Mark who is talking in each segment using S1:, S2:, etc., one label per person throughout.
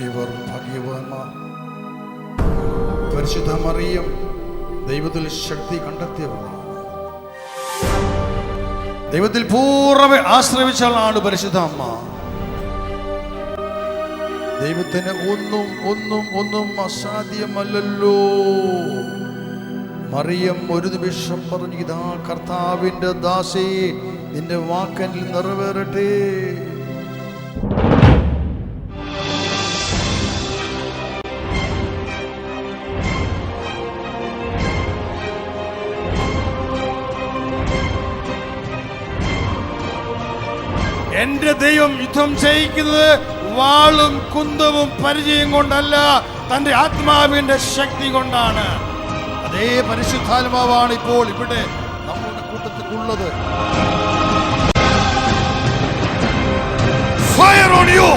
S1: കണ്ടെത്തിയവർ ഭാഗ്യവാന്മാർ. പരിശുദ്ധ മറിയം ദൈവത്തിൽ ശക്തി കണ്ടെത്തിയവളാണ്. ദൈവത്തിൽ പൂർണ്ണമായി ആശ്രയിച്ച ആളാണ് പരിശുദ്ധ അമ്മ. ദൈവത്തിന് ഒന്നും ഒന്നും ഒന്നും അസാധ്യമല്ലല്ലോ. മറിയം ഒരു നിമിഷം പറഞ്ഞു, ഇതാ കർത്താവിന്റെ ദാസി, നിന്റെ വാക്കനിൽ നിറവേറട്ടെ. എന്റെ ദൈവം യുദ്ധം ചെയ്യിക്കുന്നത് വാളും കുന്തവും പരിചയം കൊണ്ടല്ല, തന്റെ ആത്മാവിന്റെ ശക്തി കൊണ്ടാണ്. അതേ പരിശുദ്ധാത്മാവാണ് ഇപ്പോൾ ഇവിടെ നമ്മുടെ കൂട്ടത്തിലുള്ളത്. Fire on you.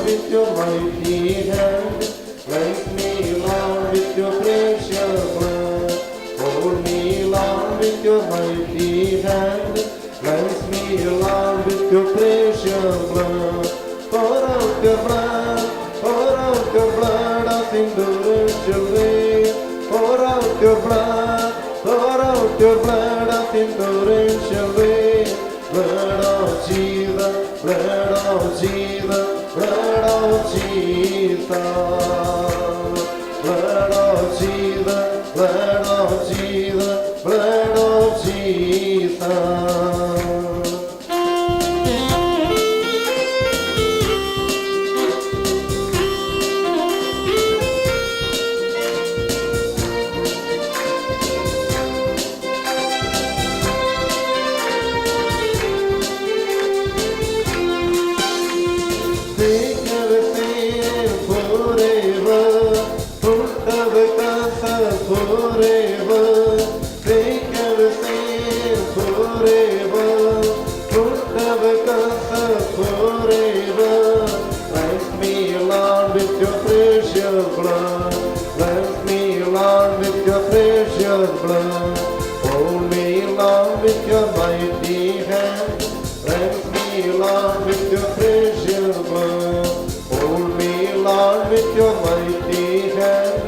S2: With your mighty hand, cleanse me, Lord, with your precious blood. Hold me, Lord, with your mighty hand, cleanse me, Lord, with your precious blood. Pour out your blood, pour out your blood of indulgent rain. Pour out your blood, pour out your blood of indulgent rain. Blood of Jesus, blood of Jesus. Blood of Jesus, blood of Jesus, blood of Jesus, blood of Jesus. Blood. Hold me, Lord, with your mighty hand. Cleanse me, Lord, with your precious blood. Hold me, Lord, with your mighty hand.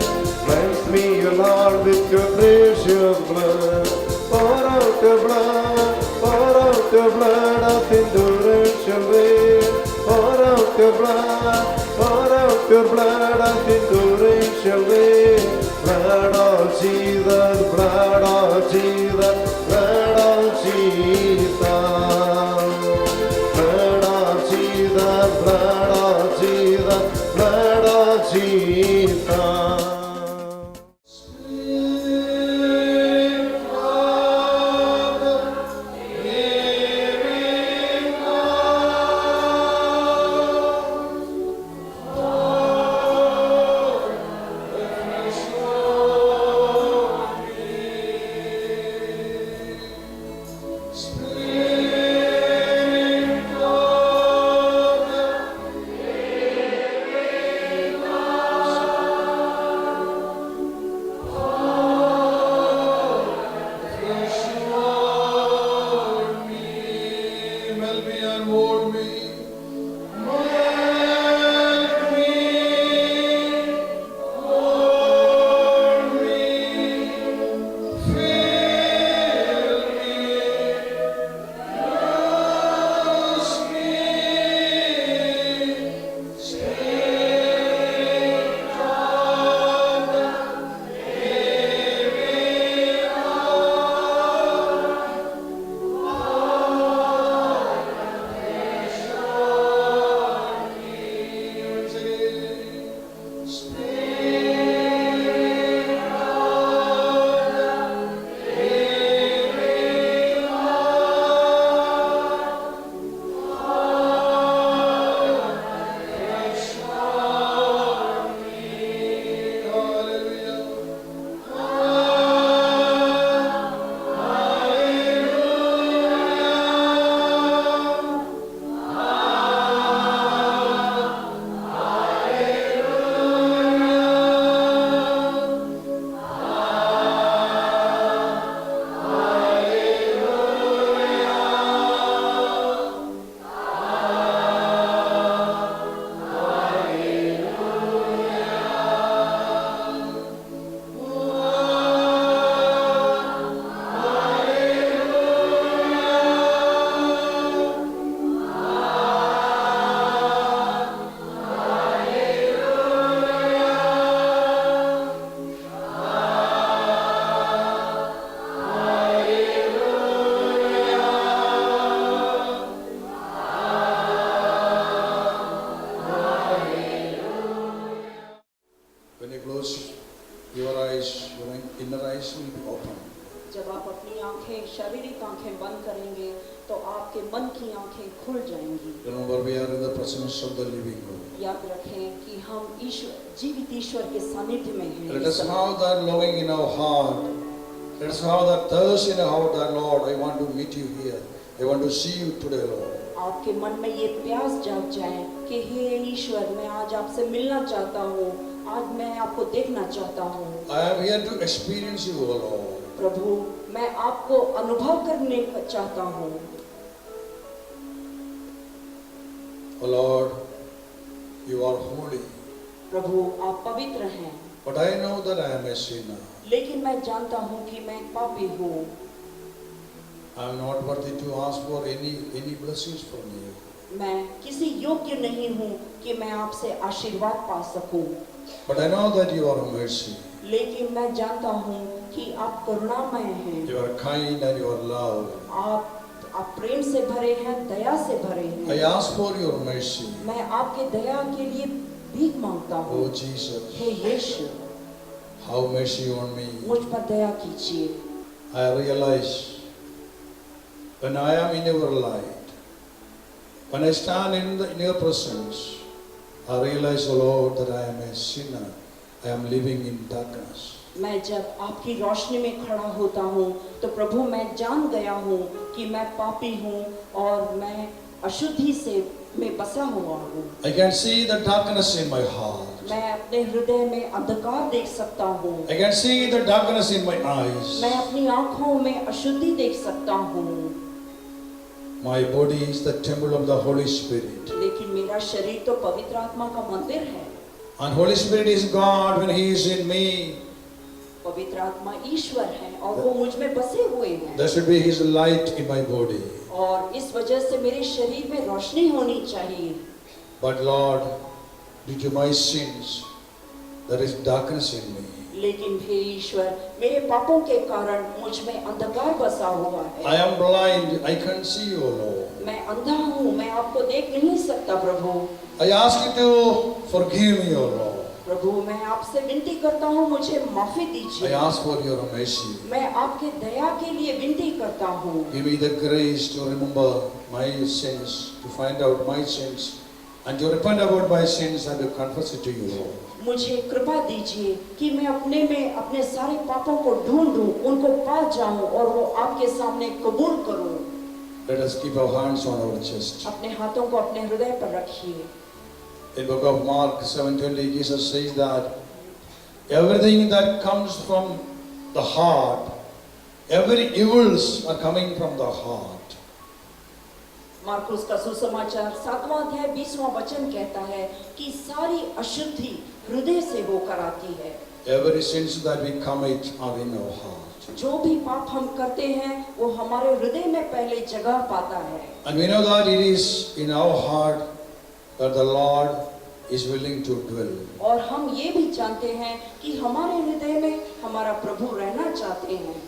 S2: Cleanse me, Lord, with your precious blood. Pour out your blood, pour out your blood of endurance rain. Pour out your blood, pour out your blood of endurance rain. Blood of Jesus, blood of Jesus, blood of Jesus, blood of Jesus, blood of Jesus, blood of Jesus.
S1: Spirit When you close your eyes, your inner eyes will be open.
S3: जब आप अपनी आंखें, शारीरिक आंखें बंद करेंगे तो आपके मन की आंखें खुल जाएंगी।
S1: Remember, we are in the presence of the living God.
S3: याद रखें कि हम ईश्वर, जीवित ईश्वर के सानिध्य में हैं।
S1: Let us have that longing in our heart. Let us have that thirst in our heart that Lord, I want to meet you here. I want to see you today, Lord.
S3: आपके मन में ये प्यास जाग जाए कि हे ईश्वर, मैं आज आपसे मिलना चाहता हूँ, आज मैं आपको देखना चाहता हूँ।
S1: I am here to experience you, O Lord.
S3: प्रभु, मैं आपको अनुभव करने का चाहता हूँ।
S1: O Lord, you are holy.
S3: प्रभु, आप पवित्र हैं।
S1: But I know that I am a sinner.
S3: लेकिन मैं जानता हूँ कि मैं पापी हूँ।
S1: I am not worthy to ask for any blessings from you.
S3: मैं किसी योग्य नहीं हूँ कि मैं आपसे आशीर्वाद पा सकूं।
S1: But I know that you are mercy.
S3: लेकिन मैं जानता हूँ कि आप करुणामय हैं।
S1: You are kind and you are love.
S3: आप प्रेम से भरे हैं, दया से भरे
S1: I
S3: हैं।
S1: ask for your mercy.
S3: मैं आपके दया के लिए भीख मांगता हूँ।
S1: Oh Jesus,
S3: hey Yeshu,
S1: have mercy on me.
S3: मुझ पर दया कीजिए।
S1: I realize when I am in your light, when I stand in your presence, I realize, O Lord, that I am a sinner. I am living in darkness.
S3: मैं जब आपकी रोशनी में खड़ा होता हूँ तो प्रभु, मैं जान गया हूँ कि मैं पापी हूँ और मैं अशुद्धि से मैं बसा हुआ हूँ।
S1: I can see the darkness in my heart.
S3: मैं अपने हृदय में अंधकार देख सकता हूँ।
S1: I can see the darkness in my eyes.
S3: मैं अपनी आँखों में अशुद्धि देख सकता हूँ।
S1: My body is the temple of the Holy Spirit.
S3: लेकिन मेरा शरीर तो पवित्र आत्मा का मंदिर है।
S1: And Holy Spirit is God when He is in me.
S3: पवित्र आत्मा ईश्वर है और वो मुझ में बसे हुए हैं।
S1: There should be His light in my body.
S3: और इस वजह से मेरे शरीर में रोशनी होनी चाहिए।
S1: But Lord, due to my sins, there is darkness in me.
S3: लेकिन हे ईश्वर, मेरे पापों के कारण मुझ में अंधकार बसा हुआ है।
S1: I am blind. I can't see you, Lord.
S3: मैं अंधा हूँ, मैं आपको देख नहीं सकता प्रभु।
S1: I ask you to forgive me, O Lord.
S3: प्रभु, मैं आपसे विनती करता हूँ, मुझे माफी
S1: I
S3: दीजिए।
S1: ask for your mercy.
S3: मैं आपके दया के लिए विनती करता हूँ।
S1: Give me the grace to remember my sins, to find out my sins, and to repent about my sins and to confess it to you, Lord.
S3: मुझे कृपा दीजिए कि मैं अपने में अपने सारे पापों को ढूंढूं, उनको पा जाऊं और वो आपके सामने कबूल करूं।
S1: Let us keep our hands on our chest.
S3: अपने हाथों को अपने हृदय पर रखिए।
S1: In the book of Mark 7:20, Jesus says that everything that comes from the heart, every evils are coming from the heart.
S3: Marcus का सुसमाचार 7वां अध्याय 20वां वचन कहता है कि सारी अशुद्धि हृदय से होकर आती है।
S1: Every sins that we commit are in our heart.
S3: जो भी पाप हम करते हैं वो हमारे हृदय में पहले जगह पाता है।
S1: And we know that it is in our heart that the Lord is willing to dwell.
S3: और हम ये भी जानते हैं कि हमारे हृदय में हमारा प्रभु रहना चाहते हैं।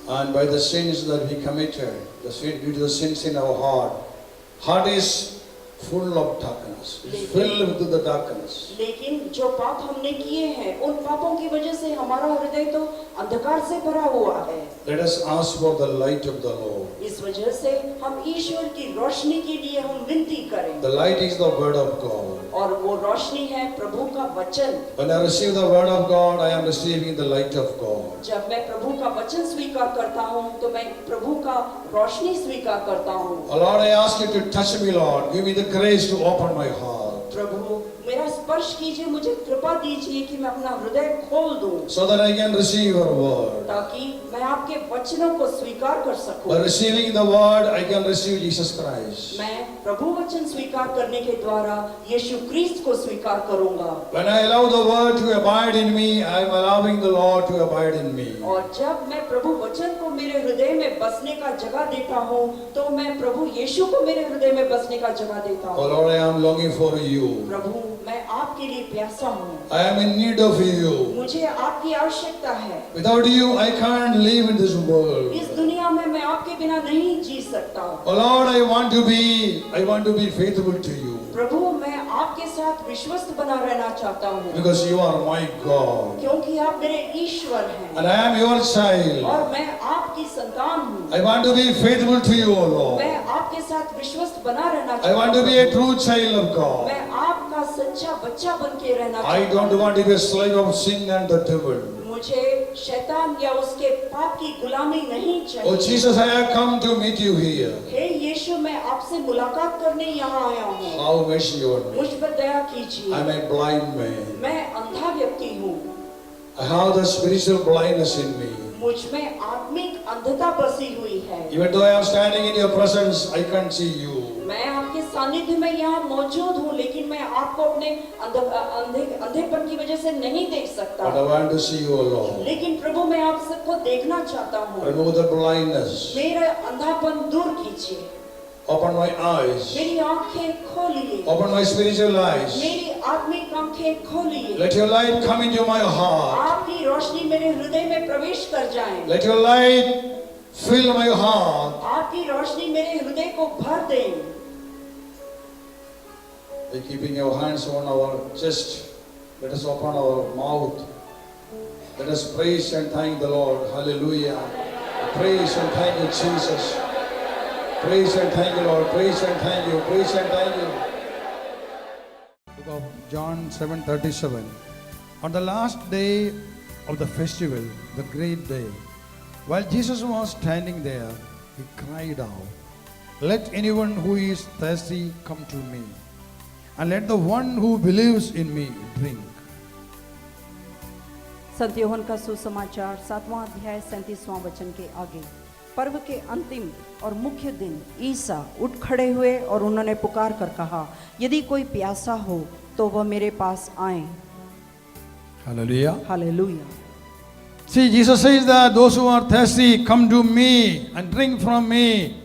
S1: And by the sins that we committed, due to the sins in our heart is full of darkness. It's filled with the darkness.
S3: लेकिन जो पाप हमने किए हैं, उन पापों की वजह से हमारा हृदय तो अंधकार से भरा हुआ है।
S1: Let us ask for the light of the Lord.
S3: इस वजह से हम ईश्वर की रोशनी के लिए हम विनती करें।
S1: The light is the word of God.
S3: और वो रोशनी है प्रभु का वचन।
S1: When I receive the word of God, I am receiving the light of God.
S3: जब मैं प्रभु का वचन स्वीकार करता हूँ तो मैं प्रभु का रोशनी स्वीकार करता हूँ।
S1: Oh Lord, I ask you to touch me, Lord. Give me the grace to open my heart.
S3: प्रभु, मेरा स्पर्श कीजिए, मुझे कृपा दीजिए कि मैं अपना हृदय खोल दूं,
S1: So that I can receive your word.
S3: ताकि मैं आपके वचनों को स्वीकार कर सकूं।
S1: By receiving the word, I can receive Jesus Christ.
S3: मैं प्रभु वचन स्वीकार करने के द्वारा यीशु क्रिस्त को स्वीकार करूंगा।
S1: When I allow the word to abide in me, I am allowing the Lord to abide in me.
S3: और जब मैं प्रभु वचन को मेरे हृदय में बसने का जगह देता हूँ तो मैं प्रभु यीशु को मेरे हृदय में बसने का जगह देता
S1: Oh
S3: हूँ।
S1: Lord, I am longing for you.
S3: प्रभु, मैं आपके लिए प्यासा हूँ,
S1: I am in need of you.
S3: मुझे आपकी आवश्यकता है।
S1: Without you, I can't live in this world.
S3: इस दुनिया में मैं आपके बिना नहीं जी सकता।
S1: Oh Lord, I want to be faithful to you.
S3: प्रभु, मैं आपके साथ विश्वस्त बना रहना चाहता हूँ,
S1: because you are my God.
S3: क्योंकि आप मेरे ईश्वर हैं
S1: And I am your child.
S3: और मैं आपकी संतान हूँ।
S1: I want to be faithful to you, O Lord.
S3: मैं आपके साथ विश्वस्त बना रहना
S1: I
S3: चाहता
S1: want to be a true child of God.
S3: मैं आपका सच्चा बच्चा बन के रहना
S1: I
S3: चाहता
S1: don't
S3: हूँ।
S1: want to be a slave of sin and the devil.
S3: मुझे शैतान या उसके पाप की गुलामी नहीं
S1: Oh
S3: चाहिए।
S1: Jesus, I have come to meet you here.
S3: हे यीशु, मैं आपसे मुलाकात करने यहाँ आया हूँ।
S1: Have mercy on me.
S3: मुझ पर दया कीजिए।
S1: I am a blind man.
S3: मैं अंधा व्यक्ति हूँ।
S1: I have the spiritual blindness in me.
S3: मुझ में आत्मिक अंधता बसी हुई है।
S1: Even though I am standing in your presence, I can't see you.
S3: मैं आपके सानिध्य में यहाँ मौजूद हूँ, लेकिन मैं आपको अपने अंधेपन की वजह से नहीं देख सकता।
S1: But I want to see you, O Lord.
S3: लेकिन प्रभु, मैं आप सबको देखना चाहता हूँ।
S1: Remove the blindness.
S3: मेरा अंधापन दूर कीजिए।
S1: Open my eyes.
S3: मेरी आंखें खोलिए।
S1: Open my spiritual eyes.
S3: मेरी आत्मिक आंखें खोलिए।
S1: Let your light come into my heart.
S3: आपकी रोशनी मेरे हृदय में प्रवेश कर जाए।
S1: Let your light fill my heart.
S3: आपकी रोशनी मेरे हृदय को भर दे।
S1: By keeping your hands on our chest, let us open our mouth. Let us praise and thank the Lord. Hallelujah. Praise and thank you, Jesus. Praise and thank you, Lord. Praise and thank you. Praise and thank you. Book of John 7:37. On the last day of the festival, the great day, while Jesus was standing there, he cried out, "Let anyone who is thirsty come to me, and let the one who believes in me drink."
S3: संत यूहन्ना का सुसमाचार 7वां अध्याय 37वां वचन के आगे। पर्व के अंतिम और मुख्य दिन ईसा उठ खड़े हुए और उन्होंने पुकार कर कहा, यदि कोई प्यासा हो तो वह मेरे पास आए।
S1: Hallelujah.
S3: Hallelujah.
S1: See, Jesus says that those who are thirsty, come to me and drink from me.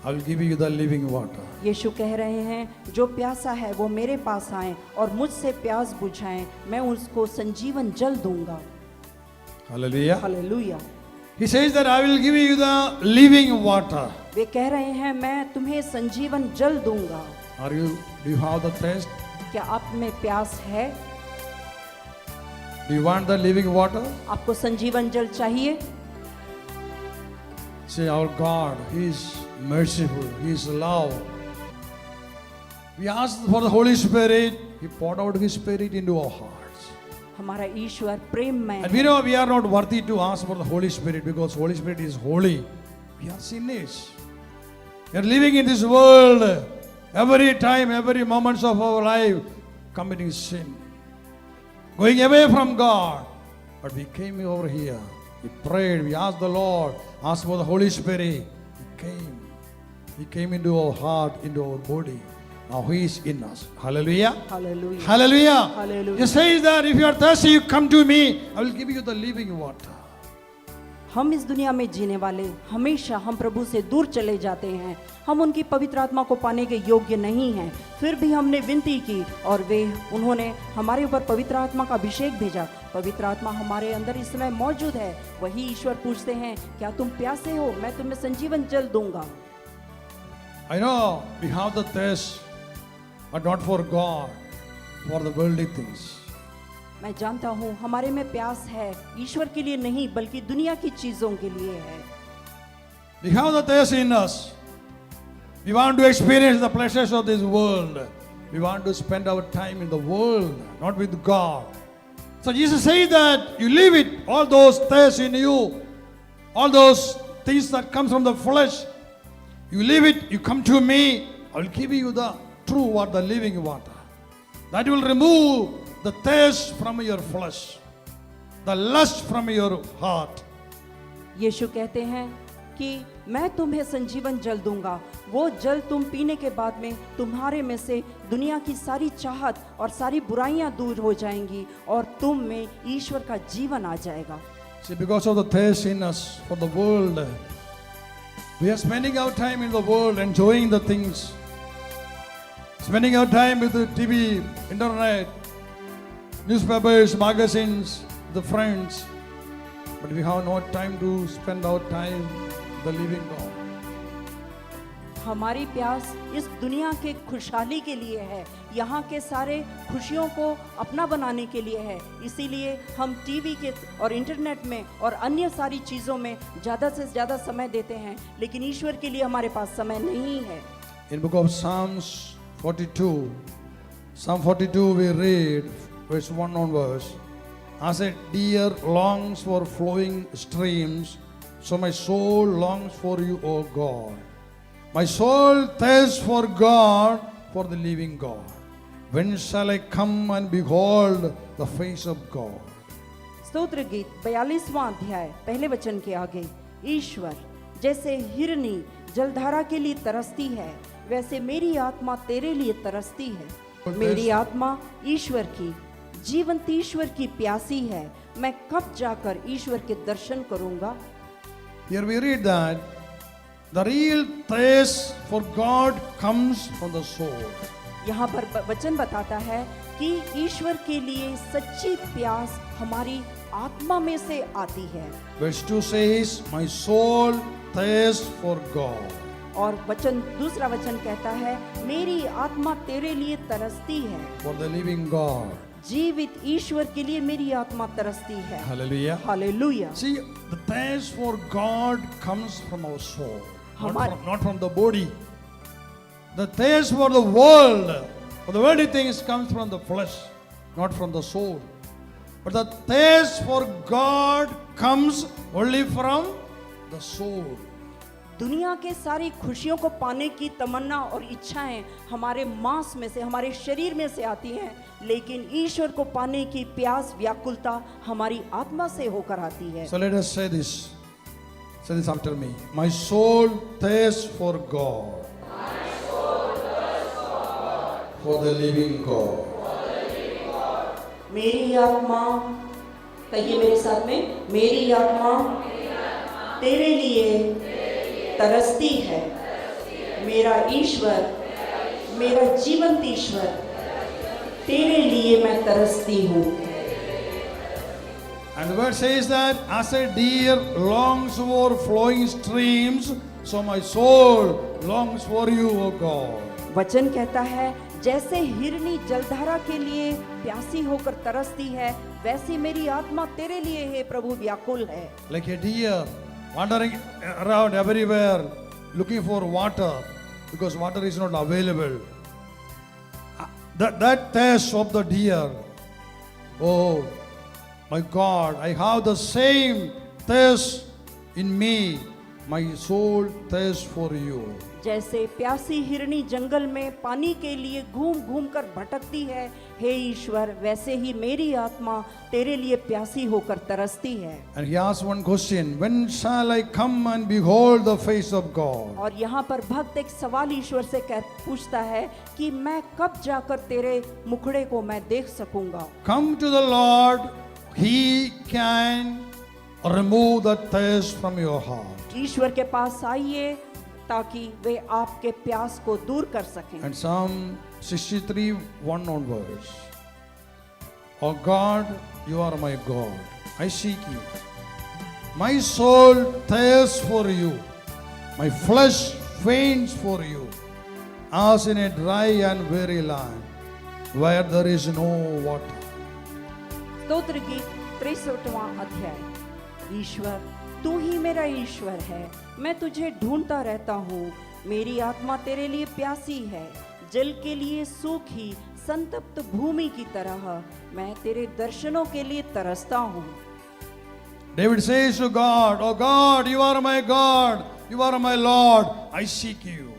S1: I will give you the living water.
S3: यीशु कह रहे हैं, जो प्यासा है वो मेरे पास आए और मुझसे प्यास बुझाएं, मैं उसको संजीवन जल दूंगा।
S1: Hallelujah.
S3: Hallelujah.
S1: He says that I will give you the living water.
S3: वे कह रहे हैं, मैं तुम्हें संजीवन जल दूंगा।
S1: Do you have the thirst?
S3: क्या आप में प्यास है?
S1: Do you want the living water?
S3: आपको संजीवन जल चाहिए?
S1: Say, our God, He is merciful, He is love. We asked for the Holy Spirit, He poured out His Spirit into our hearts.
S3: हमारा ईश्वर प्रेममय
S1: And
S3: है।
S1: we know we are not worthy to ask for the Holy Spirit because Holy Spirit is holy. We are sinners. We are living in this world every time, every moment of our life, committing sin, going away from God. But we came over here, we prayed, we asked the Lord, asked for the Holy Spirit. He came into our heart, into our body. Now He is in us. Hallelujah.
S3: Hallelujah.
S1: Hallelujah.
S3: Hallelujah.
S1: He says that if you are thirsty, you come to me. I will give you the living water.
S3: हम इस दुनिया में जीने वाले हमेशा हम प्रभु से दूर चले जाते हैं। हम उनकी पवित्र आत्मा को पाने के योग्य नहीं हैं। फिर भी हमने विनती की और उन्होंने हमारे ऊपर पवित्र आत्मा का अभिषेक भेजा। पवित्र आत्मा हमारे अंदर इस समय मौजूद है। वही ईश्वर पूछते हैं, क्या तुम प्यासे हो? मैं तुम्हें संजीवन जल दूंगा।
S1: I know we have the thirst, but not for God, for the worldly things.
S3: मैं जानता हूँ हमारे में प्यास है, ईश्वर के लिए नहीं बल्कि दुनिया की चीजों के लिए है।
S1: We have the thirst in us. We want to experience the pleasures of this world. We want to spend our time in the world, not with God. So Jesus says that you leave it, all those thirsts in you, all those things that come from the flesh. You leave it, you come to me, I will give you the true water, the living water. That will remove the thirst from your flesh, the lust from your heart.
S3: यीशु कहते हैं कि मैं तुम्हें संजीवन जल दूंगा। वो जल तुम पीने के बाद में तुम्हारे में से दुनिया की सारी चाहत और सारी बुराइयां दूर हो जाएंगी और तुम में ईश्वर का जीवन आ जाएगा।
S1: See, because of the thirst in us for the world, we are spending our time in the world, enjoying the things, spending our time with the TV, internet, newspapers, magazines, the friends, but we have no time to spend our time with the living God.
S3: हमारी प्यास इस दुनिया के खुशहाली के लिए है, यहाँ के सारे खुशियों को अपना बनाने के लिए है। इसीलिए हम टीवी के और इंटरनेट में और अन्य सारी चीज़ों में ज़्यादा से ज़्यादा समय देते हैं, लेकिन ईश्वर के लिए हमारे पास समय नहीं है।
S1: In book of Psalms 42, Psalm 42 we read verse 1 onwards, as a deer longs for flowing streams, so my soul longs for you, O God. My soul thirsts for God, for the living God. When shall I come and behold the face of God?
S3: स्तोत्र गीत 42वां अध्याय पहले वचन के आगे, ईश्वर जैसे हिरनी जलधारा के लिए तरसती है, वैसे मेरी आत्मा तेरे लिए तरसती है। मेरी आत्मा ईश्वर की, जीवंत ईश्वर की प्यासी है। मैं कब जाकर ईश्वर के दर्शन करूंगा।
S1: Here we read that the real thirst for God comes from the soul.
S3: यहाँ पर वचन बताता है कि ईश्वर के लिए सच्ची प्यास हमारी आत्मा में से आती है।
S1: Verse 2 says, my soul thirsts for God.
S3: और दूसरा वचन कहता है, मेरी आत्मा तेरे लिए तरसती है।
S1: For the living God.
S3: जीवित ईश्वर के लिए मेरी आत्मा तरसती है।
S1: Hallelujah.
S3: Hallelujah.
S1: See, the thirst for God comes from our soul, not from the body. The thirst for the world, for the worldly things comes from the flesh, not from the soul. But the thirst for God comes only from the soul.
S3: दुनिया के सारी खुशियों को पाने की तमन्ना और इच्छाएं हमारे मांस में से, हमारे शरीर में से आती हैं, लेकिन ईश्वर को पाने की प्यास, व्याकुलता हमारी आत्मा से होकर आती है।
S1: So let us say this. Say this after me. My soul thirsts for God. My soul thirsts for God. For the living God. For the living God.
S3: मेरी आत्मा, कहिए मेरे साथ में, मेरी आत्मा तेरे लिए तरसती है। मेरा ईश्वर, मेरा जीवंत ईश्वर, तेरे लिए मैं तरसती हूँ।
S1: And the word says that as a deer longs for flowing streams, so my soul longs for you, O God.
S3: वचन कहता है, जैसे हिरनी जलधारा के लिए प्यासी होकर तरसती है, वैसी मेरी आत्मा तेरे लिए है प्रभु व्याकुल है।
S1: Like a deer wandering around everywhere looking for water because water is not available. That thirst of the deer, oh my God, I have the same thirst in me. My soul thirsts for you.
S3: जैसे प्यासी हिरनी जंगल में पानी के लिए घूम घूम कर भटकती है, हे ईश्वर, वैसे ही मेरी आत्मा तेरे लिए प्यासी होकर तरसती है।
S1: And he asked one question, when shall I come and behold the face of God?
S3: और यहाँ पर भक्त एक सवाल ईश्वर से पूछता है कि मैं कब जाकर तेरे मुखड़े को मैं देख सकूंगा।
S1: Come to the Lord, he can remove the thirst from your heart.
S3: ईश्वर के पास आइए ताकि वे आपके प्यास को दूर कर सकें।
S1: And Psalm 63, 1 onwards. Oh God, you are my God. I seek you. My soul thirsts for you. My flesh faints for you, as in a dry and weary land, where there is no water.
S3: स्तोत्र गीत 63वां अध्याय। ईश्वर, तू ही मेरा ईश्वर है, मैं तुझे ढूंढता रहता हूँ। मेरी आत्मा तेरे लिए प्यासी है, जल के लिए सूखी संतप्त भूमि की तरह। मैं तेरे दर्शनों के लिए तरसता हूँ।
S1: David says to God, Oh God, you are my God, you are my Lord, I seek you.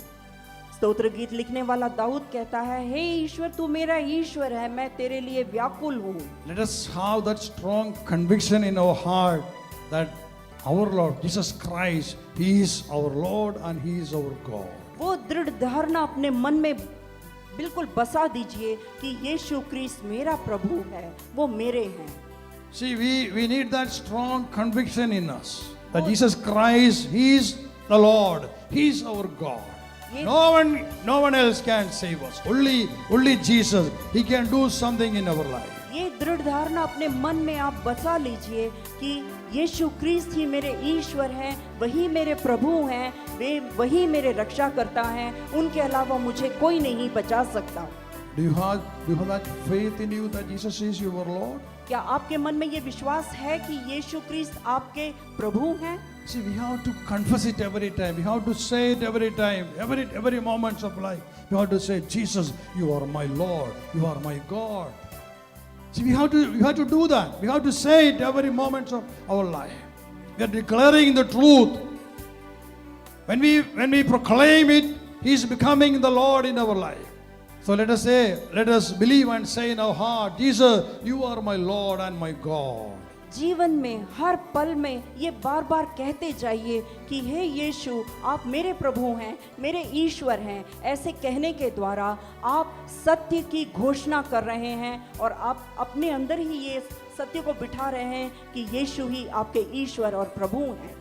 S3: स्तोत्र गीत लिखने वाला दाऊद कहता है, हे ईश्वर, तू मेरा ईश्वर है, मैं तेरे लिए व्याकुल हूँ।
S1: Let us have that strong conviction in our heart that our Lord Jesus Christ, He is our Lord and He is our God.
S3: वो दृढ़ धारणा अपने मन में बिल्कुल बसा दीजिए कि यीशु क्रिस्त मेरा प्रभु है, वो मेरे हैं।
S1: See, we need that strong conviction in us that Jesus Christ, He is the Lord, He is our God. No one else can save us. Only Jesus, He can do something in our life.
S3: ये दृढ़ धारणा अपने मन में आप बसा लीजिए कि यीशु क्रिस्त ही मेरे ईश्वर हैं, वही मेरे प्रभु हैं, वही मेरे रक्षा करता हैं, उनके अलावा मुझे कोई नहीं बचा सकता।
S1: Do you have that faith in you that Jesus is your Lord?
S3: क्या आपके मन में ये विश्वास है कि यीशु क्रिस्त आपके प्रभु हैं?
S1: See, we have to confess it every time. We have to say it every time, every moment of life. We have to say, Jesus, you are my Lord. You are my God. See, we have to do that. We have to say it every moment of our life. We are declaring the truth. When we proclaim it, He is becoming the Lord in our life. So let us believe and say in our heart, Jesus, you are my Lord and my God.
S3: जीवन में हर पल में ये बार बार कहते जाइए कि हे यीशु, आप मेरे प्रभु हैं, मेरे ईश्वर हैं। ऐसे कहने के द्वारा आप सत्य की घोषणा कर रहे हैं और आप अपने अंदर ही ये सत्य को बिठा रहे हैं कि यीशु ही आपके ईश्वर और प्रभु हैं।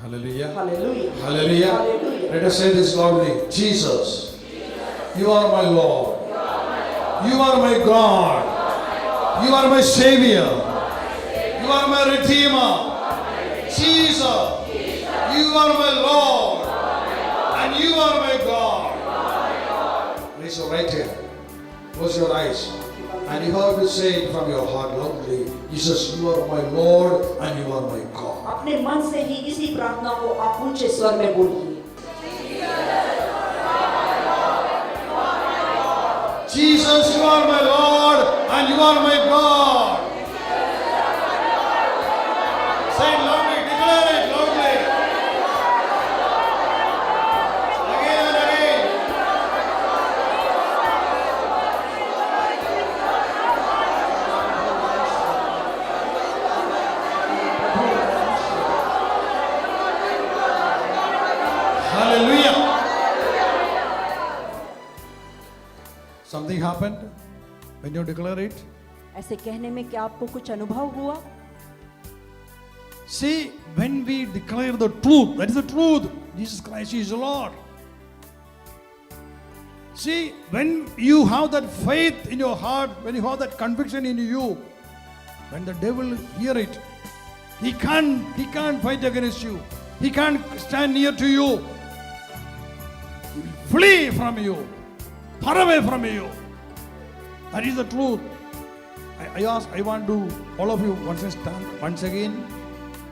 S1: Hallelujah.
S3: Hallelujah.
S1: Hallelujah.
S3: Hallelujah.
S1: Let us say this loudly. Jesus, you are my Lord. You are my God. You are my Savior. You are my Redeemer. Jesus, you are my Lord. And you are my God. Raise your right hand. Close your eyes. And you have to say it from your heart loudly. Jesus, you are my Lord and you are my God.
S3: अपने मन से ही इसी प्रार्थना को आप ऊंचे स्वर में बोलिए।
S1: Jesus, you are my Lord and you are my God. Say it loudly, declare it loudly. Again and again. Hallelujah. Something happened when you declare it.
S3: ऐसे कहने में क्या आपको कुछ अनुभव हुआ?
S1: See, when we declare the truth, that is the truth, Jesus Christ is the Lord. See, when you have that faith in your heart, when you have that conviction in you, when the devil hear it, he can't fight against you. He can't stand near to you. He will flee from you, far away from you. That is the truth. I want to all of you once again.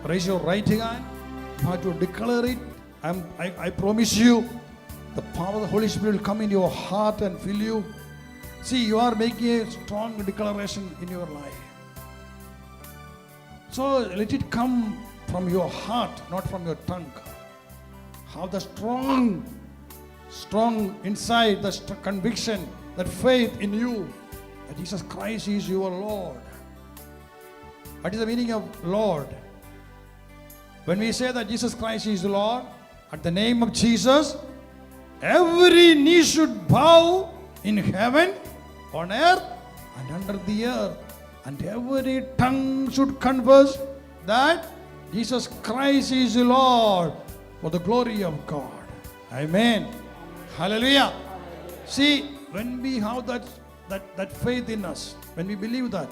S1: Raise your right hand. You have to declare it. I promise you, the power of the Holy Spirit will come in your heart and fill you. See, you are making a strong declaration in your life. So let it come from your heart, not from your tongue. Have the strong inside, the conviction, that faith in you, that Jesus Christ is your Lord. What is the meaning of Lord? When we say that Jesus Christ is the Lord, at the name of Jesus, every knee should bow in heaven, on earth, and under the earth. And every tongue should confess that Jesus Christ is the Lord, for the glory of God. Amen. Hallelujah. See, when we have that faith in us, when we believe that,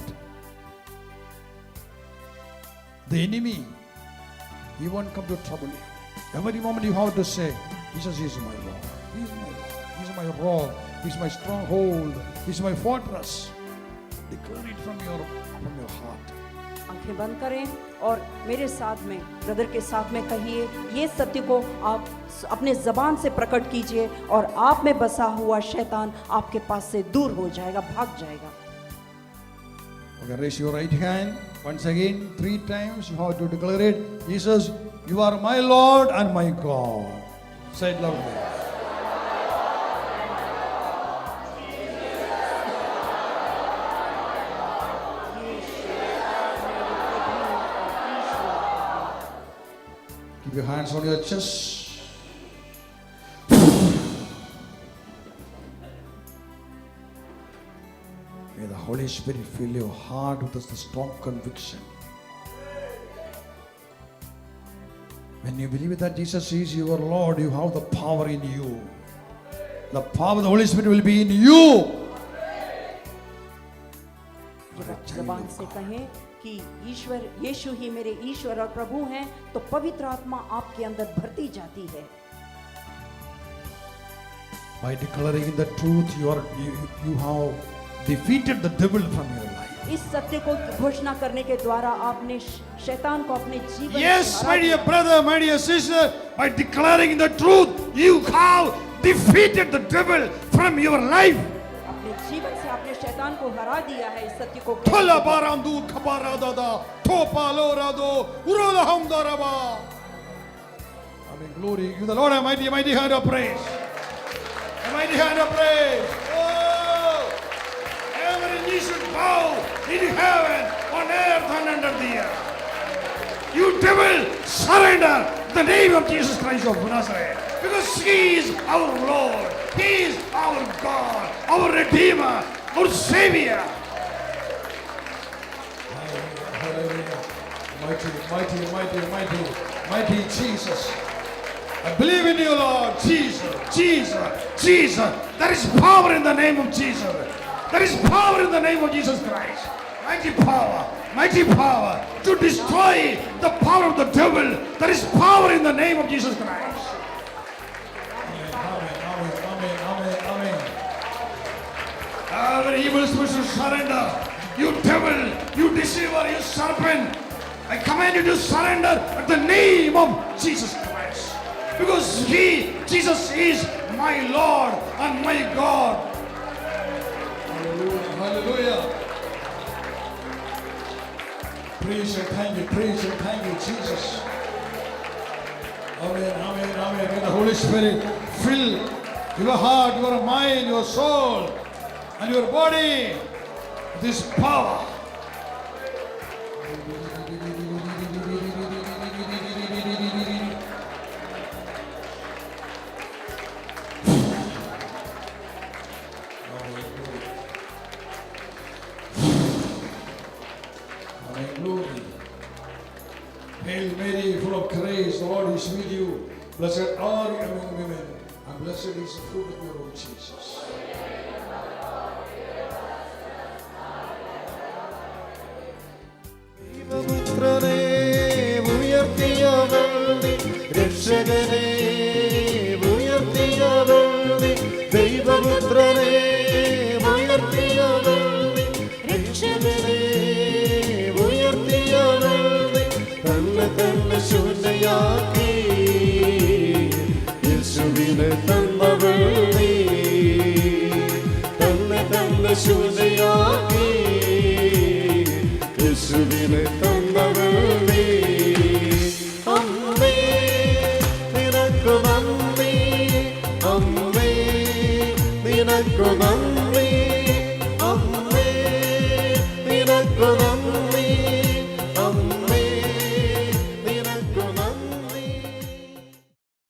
S1: the enemy, he won't come to trouble you. Every moment you have to say, Jesus is my Lord. He is my Lord. He is my rock. He is my stronghold. He is my fortress. Declare it from your heart.
S3: आंखें बंद करें और मेरे साथ में, brother के साथ में कहिए, ये सत्य को आप अपने जबान से प्रकट कीजिए और आप में बसा हुआ शैतान आपके पास से दूर हो जाएगा, भाग जाएगा।
S1: Okay, raise your right hand. Once again, 3 times you have to declare it. Jesus, you are my Lord and my God. Say it loudly. Keep your hands on your chest. May the Holy Spirit fill your heart with the strong conviction. When you believe that Jesus is your Lord, you have the power in you. The power of the Holy Spirit will be in you.
S3: जब कहें कि ईश्वर यीशु ही मेरे ईश्वर और प्रभु हैं, तो पवित्र आत्मा आपके अंदर भरती जाती है।
S1: By declaring the truth, you have defeated the devil from your life.
S3: इस सत्य को घोषणा करने के द्वारा आपने शैतान को अपने जीवन
S1: Yes,
S3: से
S1: my
S3: हरा
S1: dear
S3: दिया।
S1: brother, my dear sister, by declaring the truth, you have defeated the devil from your life.
S3: अपने जीवन से आपने शैतान को हरा दिया है। इस सत्य को
S1: Thola barandu kabaradada, topalorado, urodahamdaraba. Amen. Glory. Give the Lord a mighty, mighty hand of praise. A mighty hand of praise. Oh, every knee should bow in heaven, on earth, and under the earth. You devil, surrender the name of Jesus Christ of Nazareth, because He is our Lord, He is our God, our Redeemer, our Savior. Hallelujah. Mighty, mighty, mighty, mighty, mighty Jesus. I believe in you, Lord. Jesus, Jesus, Jesus. There is power in the name of Jesus. There is power in the name of Jesus Christ. Mighty power to destroy the power of the devil. There is power in the name of Jesus Christ. Amen, amen, amen, amen, amen. Every evil spirit should surrender. You devil, you deceiver, you serpent. I command you to surrender at the name of Jesus Christ. Because Jesus is my Lord and my God. Hallelujah, hallelujah. Praise and thank you, Jesus. Amen, amen, amen. May the Holy Spirit fill your heart, your mind, your soul, and your body with this power. Glory. Hail Mary, full of grace, the Lord is with you. Blessed are you among women, and blessed is the fruit of your womb, Jesus.
S2: ദൈവപുത്രനെ ഉയർത്തിയവളെ, രക്ഷകനെ ഉയർത്തിയവളെ, ദൈവപുത്രനെ ഉയർത്തിയവളെ, രക്ഷകനെ ഉയർത്തിയവളെ, തന്നെ ശൂന്യയാക്കി യേശുവിനെ തന്നവളെ, തന്നെ ശൂന്യയാക്കി യേശുവിനെ തന്നവളെ. അമ്മേ നിനക്കു നന്ദി, അമ്മേ നിനക്കു നന്ദി.